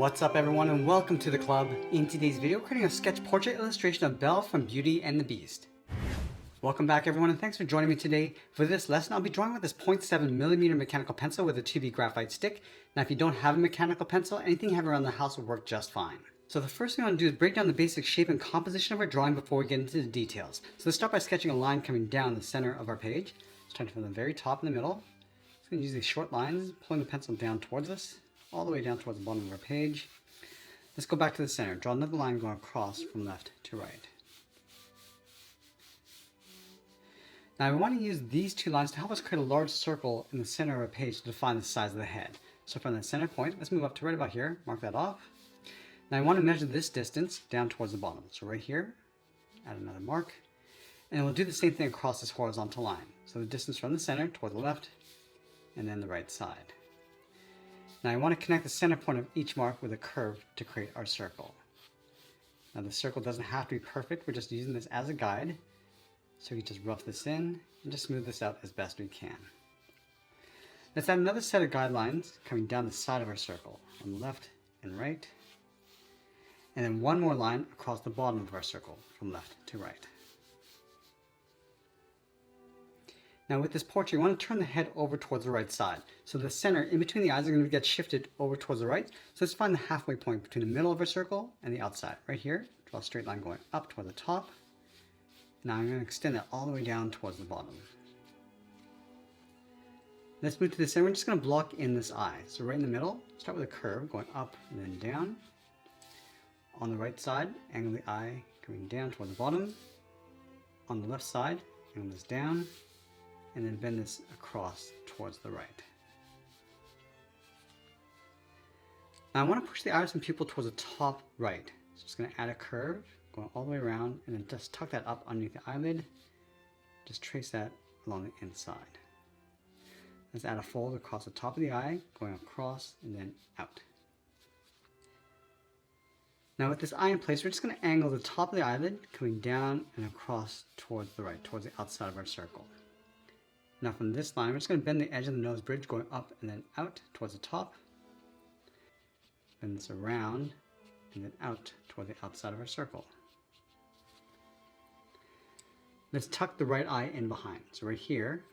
What's up everyone and welcome to the club. In today's video, we're creating a sketch portrait illustration of Belle from Beauty and the Beast. Welcome back everyone and thanks for joining me today. For this lesson, I'll be drawing with this 0.7mm mechanical pencil with a 2B graphite stick. Now if you don't have a mechanical pencil, anything you have around the house will work just fine. So the first thing I want to do is break down the basic shape and composition of our drawing before we get into the details. So let's start by sketching a line coming down the center of our page. Starting from the very top in the middle. Just going to use these short lines, pulling the pencil down towards us, all the way down towards the bottom of our page. Let's go back to the center. Draw another line going across from left to right. Now we want to use these two lines to help us create a large circle in the center of our page to define the size of the head. So from the center point, let's move up to right about here, mark that off. Now I want to measure this distance down towards the bottom. So right here, add another mark. And we'll do the same thing across this horizontal line. So the distance from the center toward the left, and then the right side. Now I want to connect the center point of each mark with a curve to create our circle. Now the circle doesn't have to be perfect, we're just using this as a guide. So we just rough this in and just smooth this out as best we can. Let's add another set of guidelines coming down the side of our circle, on the left and right. And then one more line across the bottom of our circle, from left to right. Now with this portrait, you want to turn the head over towards the right side. So the center in between the eyes are going to get shifted over towards the right. So let's find the halfway point between the middle of our circle and the outside. Right here, draw a straight line going up toward the top. Now I'm going to extend that all the way down towards the bottom. Let's move to the center. We're just going to block in this eye. So right in the middle, start with a curve going up and then down. On the right side, angle the eye coming down toward the bottom. On the left side, angle this down. And then bend this across towards the right. Now I want to push the iris and pupil towards the top right. So just going to add a curve, going all the way around, and then just tuck that up underneath the eyelid. Just trace that along the inside. Let's add a fold across the top of the eye, going across and then out. Now with this eye in place, we're just going to angle the top of the eyelid, coming down and across towards the right, towards the outside of our circle. Now from this line, we're just going to bend the edge of the nose bridge going up and then out towards the top. Bend this around and then out toward the outside of our circle. Let's tuck the right eye in behind. So right here,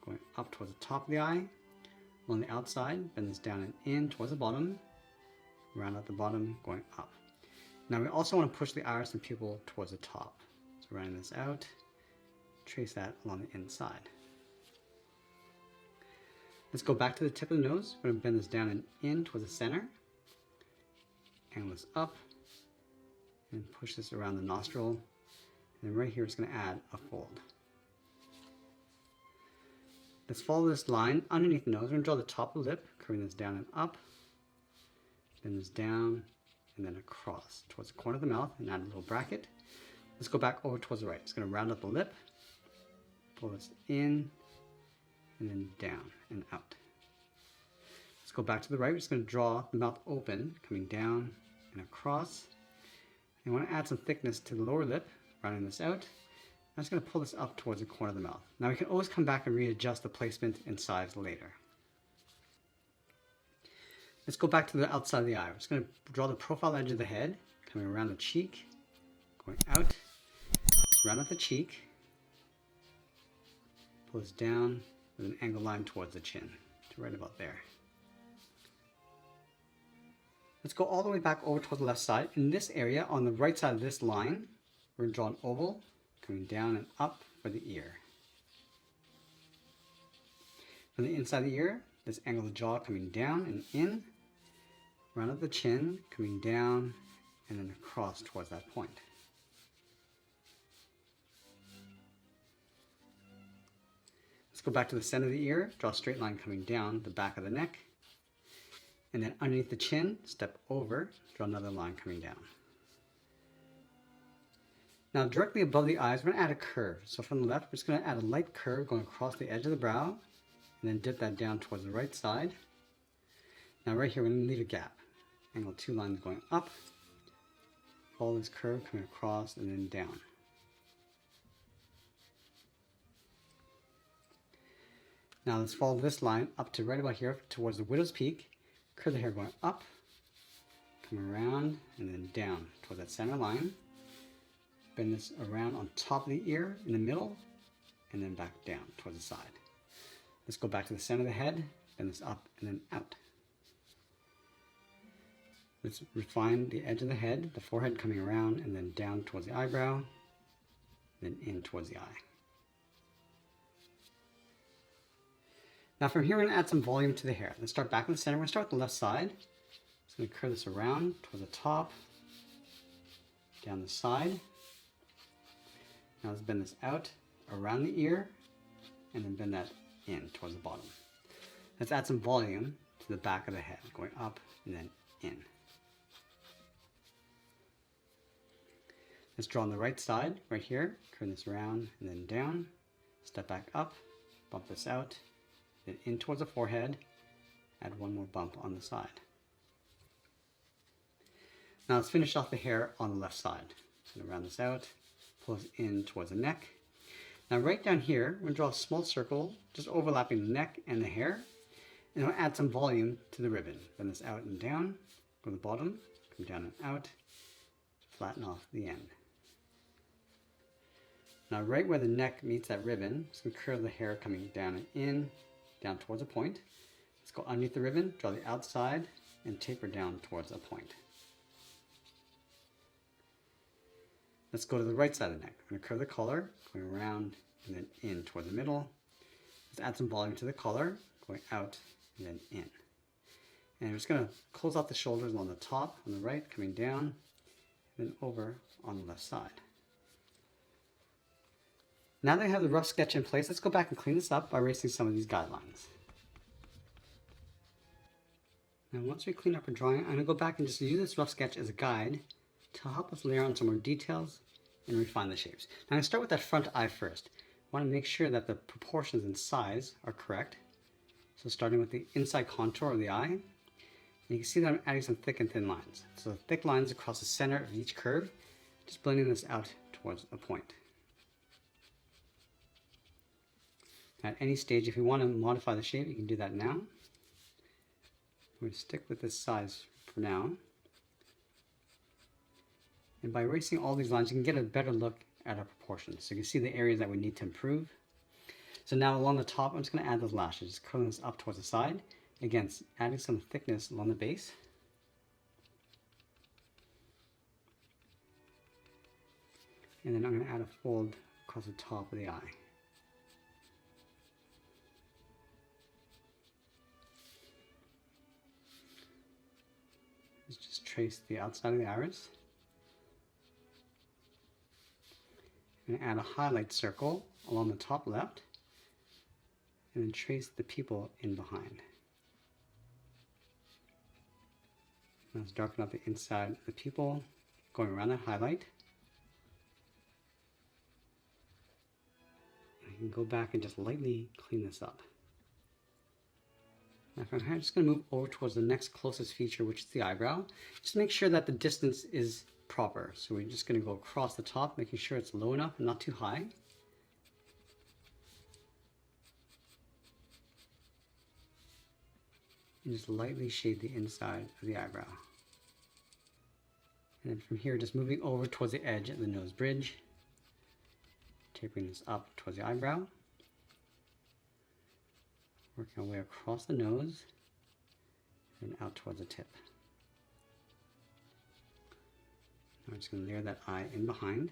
going up towards the top of the eye. On the outside, bend this down and in towards the bottom. Round out the bottom, going up. Now we also want to push the iris and pupil towards the top. So rounding this out, trace that along the inside. Let's go back to the tip of the nose. We're going to bend this down and in towards the center. Angle this up. And push this around the nostril. And then right here, it's going to add a fold. Let's follow this line underneath the nose. We're going to draw the top of the lip, curving this down and up. Bend this down and then across towards the corner of the mouth and add a little bracket. Let's go back over towards the right. It's going to round up the lip. Pull this in. And then down and out. Let's go back to the right. We're just going to draw the mouth open, coming down and across. And I want to add some thickness to the lower lip, rounding this out. I'm just going to pull this up towards the corner of the mouth. Now we can always come back and readjust the placement and size later. Let's go back to the outside of the eye. We're just going to draw the profile edge of the head, coming around the cheek, going out. Let's round out the cheek. Pull this down with an angled line towards the chin, to right about there. Let's go all the way back over towards the left side. In this area, on the right side of this line, we're going to draw an oval, coming down and up for the ear. From the inside of the ear, let's angle the jaw coming down and in, round up the chin, coming down, and then across towards that point. Let's go back to the center of the ear, draw a straight line coming down the back of the neck, and then underneath the chin, step over, draw another line coming down. Now directly above the eyes, we're going to add a curve. So from the left, we're just going to add a light curve going across the edge of the brow, and then dip that down towards the right side. Now right here, we're going to leave a gap. Angle two lines going up, follow this curve coming across and then down. Now let's follow this line up to right about here towards the widow's peak. Curve the hair going up, come around and then down towards that center line. Bend this around on top of the ear in the middle and then back down towards the side. Let's go back to the center of the head, bend this up and then out. Let's refine the edge of the head, the forehead coming around and then down towards the eyebrow, then in towards the eye. Now from here, we're going to add some volume to the hair. Let's start back in the center. We're going to start with the left side. Just going to curve this around towards the top, down the side. Now let's bend this out around the ear and then bend that in towards the bottom. Let's add some volume to the back of the head, going up and then in. Let's draw on the right side, right here, curve this around and then down, step back up, bump this out, then in towards the forehead, add one more bump on the side. Now let's finish off the hair on the left side. So round this out, pull this in towards the neck. Now right down here, we're going to draw a small circle, just overlapping the neck and the hair, and I'll add some volume to the ribbon. Bend this out and down, go to the bottom, come down and out, flatten off the end. Now right where the neck meets that ribbon, just going to curve the hair coming down and in, down towards a point. Let's go underneath the ribbon, draw the outside, and taper down towards a point. Let's go to the right side of the neck. I'm going to curve the collar, going around and then in toward the middle. Let's add some volume to the collar, going out and then in. And we're just going to close out the shoulders along the top, on the right, coming down, and then over on the left side. Now that I have the rough sketch in place, let's go back and clean this up by erasing some of these guidelines. Now once we clean up our drawing, I'm going to go back and just use this rough sketch as a guide to help us layer on some more details and refine the shapes. Now I'm going to start with that front eye first. I want to make sure that the proportions and size are correct. So starting with the inside contour of the eye, and you can see that I'm adding some thick and thin lines. So thick lines across the center of each curve, just blending this out towards a point. At any stage, if you want to modify the shape, you can do that now. I'm going to stick with this size for now. And by erasing all these lines, you can get a better look at our proportions. So you can see the areas that we need to improve. So now along the top, I'm just going to add those lashes, just curling this up towards the side. Again, adding some thickness along the base. And then I'm going to add a fold across the top of the eye. Let's just trace the outside of the iris. And add a highlight circle along the top left. And then trace the pupil in behind. Now let's darken up the inside of the pupil, going around that highlight. And I can go back and just lightly clean this up. Now I'm just going to move over towards the next closest feature, which is the eyebrow. Just make sure that the distance is proper. So we're just going to go across the top, making sure it's low enough and not too high. And just lightly shade the inside of the eyebrow. And then from here, just moving over towards the edge of the nose bridge, tapering this up towards the eyebrow. Working our way across the nose and out towards the tip. Now I'm just going to layer that eye in behind.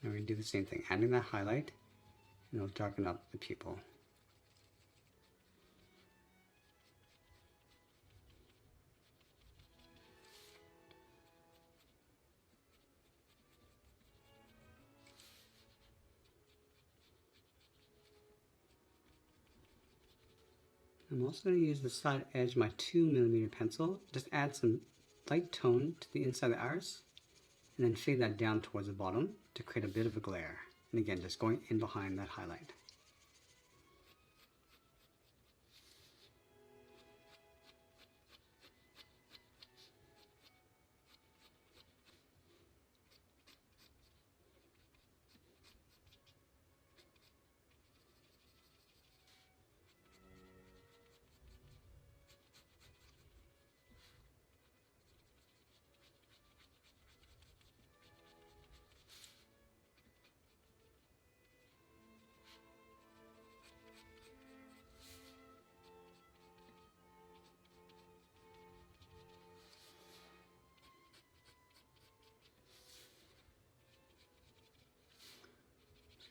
Now we're going to do the same thing, adding that highlight, and it'll darken up the pupil. I'm also going to use the side edge of my 2mm pencil, just add some light tone to the inside of the iris, and then fade that down towards the bottom to create a bit of a glare. And again, just going in behind that highlight.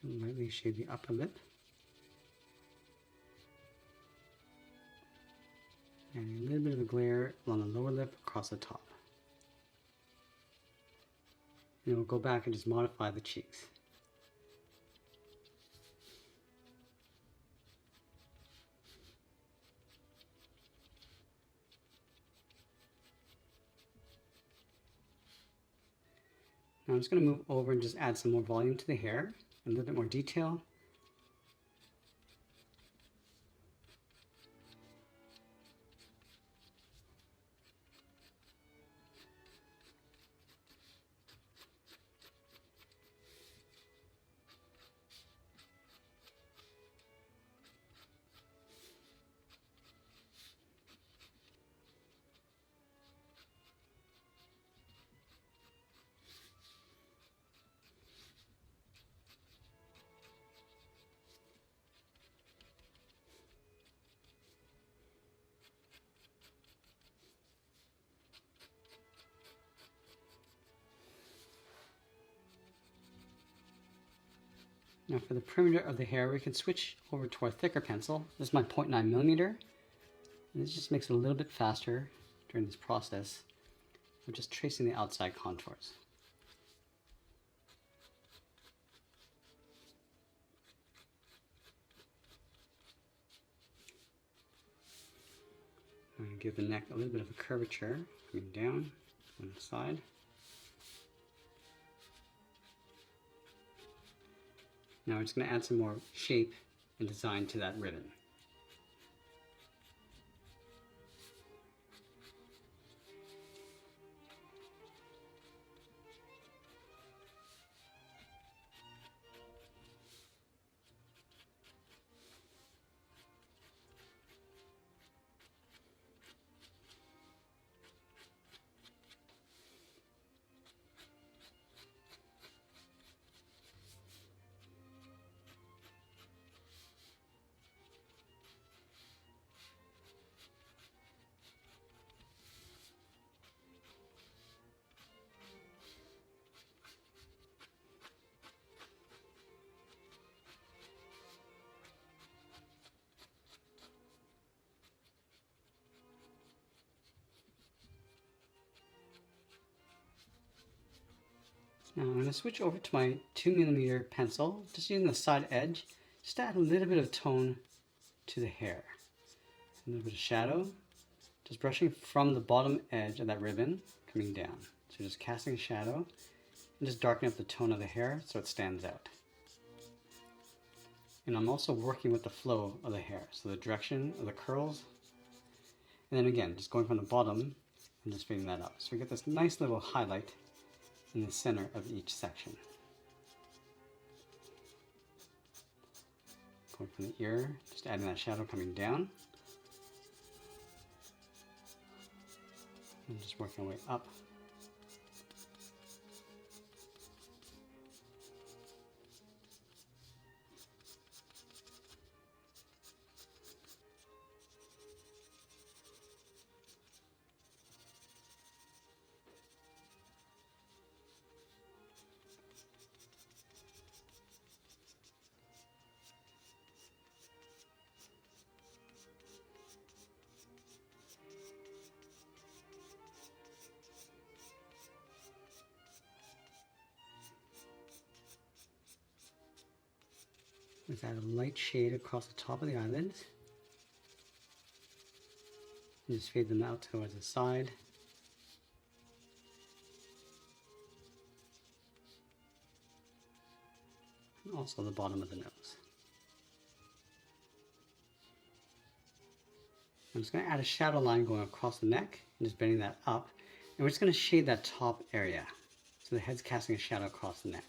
So lightly shade the upper lip. And a little bit of a glare along the lower lip across the top. And we'll go back and just modify the cheeks. Now I'm just going to move over and just add some more volume to the hair, a little bit more detail. Now for the perimeter of the hair, we can switch over to our thicker pencil. This is my 0.9mm. And this just makes it a little bit faster during this process of just tracing the outside contours. I'm going to give the neck a little bit of a curvature, coming down on the side. Now we're just going to add some more shape and design to that ribbon. Now I'm going to switch over to my 2mm pencil, just using the side edge, just to add a little bit of tone to the hair. A little bit of shadow, just brushing from the bottom edge of that ribbon, coming down. So just casting a shadow, and just darkening up the tone of the hair so it stands out. And I'm also working with the flow of the hair, so the direction of the curls. And then again, just going from the bottom and just fading that up. So we get this nice little highlight in the center of each section. Going from the ear, just adding that shadow coming down. And just working our way up. Let's add a light shade across the top of the eyelids. And just fade them out towards the side. And also the bottom of the nose. I'm just going to add a shadow line going across the neck and just bending that up. And we're just going to shade that top area. So the head's casting a shadow across the neck.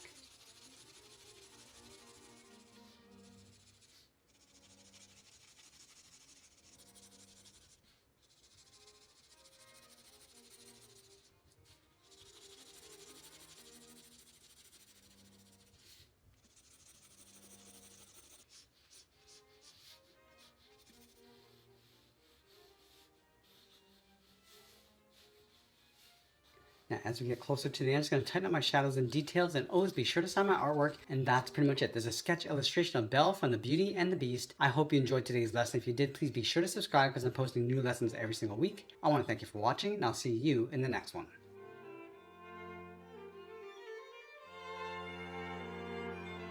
Now, as we get closer to the end, I'm just going to tighten up my shadows and details, and always be sure to sign my artwork, and that's pretty much it. There's a sketch illustration of Belle from the Beauty and the Beast. I hope you enjoyed today's lesson. If you did, please be sure to subscribe because I'm posting new lessons every single week. I want to thank you for watching, and I'll see you in the next one.